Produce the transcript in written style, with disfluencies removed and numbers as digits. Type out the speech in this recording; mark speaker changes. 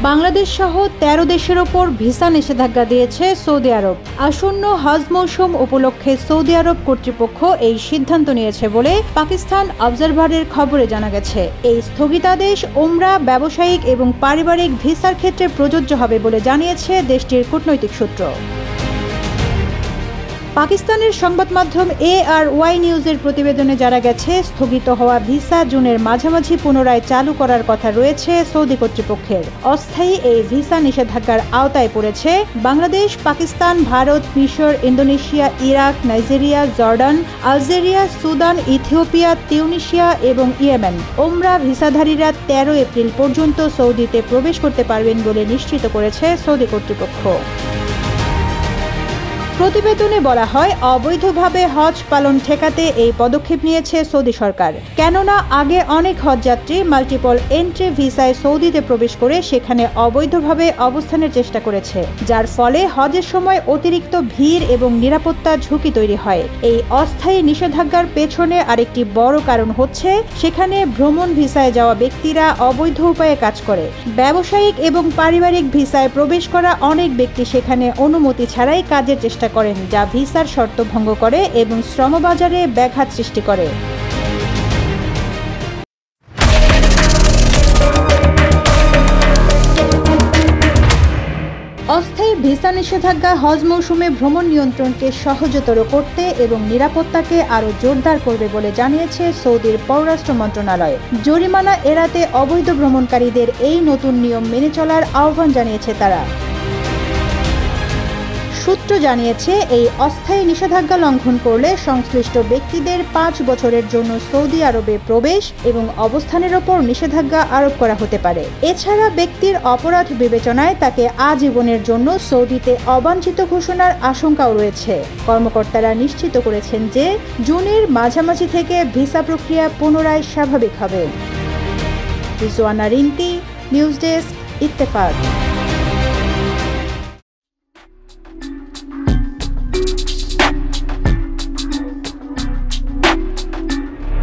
Speaker 1: বাংলাদেশ সহ ১৩ দেশের ওপর ভিসা নিষেধাজ্ঞা দিয়েছে সৌদি আরব। আসন্ন হজ মৌসুম উপলক্ষে সৌদি আরব কর্তৃপক্ষ এই সিদ্ধান্ত নিয়েছে বলে পাকিস্তান অবজারভারের খবরে জানা গেছে। এই স্থগিতাদেশ ওমরা, ব্যবসায়িক এবং পারিবারিক ভিসার ক্ষেত্রে প্রযোজ্য হবে বলে জানিয়েছে দেশটির কূটনৈতিক সূত্র। পাকিস্তানের সংবাদ মাধ্যম ARY নিউজের প্রতিবেদনে জানা গেছে, স্থগিত হওয়া ভিসা জুনের মাঝামাঝি পুনরায় চালু করার কথা রয়েছে সৌদি কর্তৃপক্ষের। অস্থায়ী এই ভিসা নিষেধাজ্ঞার আওতায় পড়েছে বাংলাদেশ, পাকিস্তান, ভারত, মিশর, Indonesia, Iraq, Nigeria, Jordan, Algeria, Sudan, Ethiopia, Tunisia এবং ইয়েমেন। ওমরা ভিসাধারীরা ১৩ এপ্রিল পর্যন্ত সৌদিতে প্রবেশ করতে পারবেন বলে নিশ্চিত করেছে সৌদি কর্তৃপক্ষ। প্রতিবেদনে বলা হয়, অবৈধভাবে হজ পালন ঠেকাতে এই পদক্ষেপ নিয়েছে সৌদি সরকার। কেননা আগে অনেক হজযাত্রী মাল্টিপল এন্ট্রি ভিসায় সৌদিতে প্রবেশ করে সেখানে অবৈধভাবে অবস্থানের চেষ্টা করেছে, যার ফলে হজের সময় অতিরিক্ত ভিড় এবং নিরাপত্তা ঝুঁকি তৈরি হয়। এই অস্থায়ী নিষেধাজ্ঞার পেছনে আরেকটি বড় কারণ হচ্ছে, সেখানে ভ্রমণ ভিসায় যাওয়া ব্যক্তিরা অবৈধ উপায়ে কাজ করে। ব্যবসায়িক এবং পারিবারিক ভিসায় প্রবেশ করা অনেক ব্যক্তি সেখানে অনুমতি ছাড়াই কাজের চেষ্টা করেন, যা ভিসার শর্ত ভঙ্গ করে এবং শ্রমবাজারে ব্যাঘাত সৃষ্টি করে। অস্থায়ী ভিসা নিষেধাজ্ঞা হজ মৌসুমে ভ্রমণ নিয়ন্ত্রণকে সহজতর করতে এবং নিরাপত্তাকে আরও জোরদার করবে বলে জানিয়েছে সৌদির পররাষ্ট্র মন্ত্রণালয়। জরিমানা এড়াতে অবৈধ ভ্রমণকারীদের এই নতুন নিয়ম মেনে চলার আহ্বান জানিয়েছে তারা। সূত্র জানিয়েছে, এই অস্থায়ী নিষেধাজ্ঞা লঙ্ঘন করলে সংশ্লিষ্ট ব্যক্তিদের ৫ বছরের জন্য সৌদি আরবে প্রবেশ এবং অবস্থানের ওপর নিষেধাজ্ঞা আরোপ করা হতে পারে। এছাড়া ব্যক্তির অপরাধ বিবেচনায় তাকে আজীবনের জন্য সৌদিতে অবাঞ্ছিত ঘোষণার আশঙ্কাও রয়েছে। কর্মকর্তারা নিশ্চিত করেছেন যে জুনের মাঝামাঝি থেকে ভিসা প্রক্রিয়া পুনরায় স্বাভাবিক হবে। Rizwana Rinti, news desk, Ittefaq.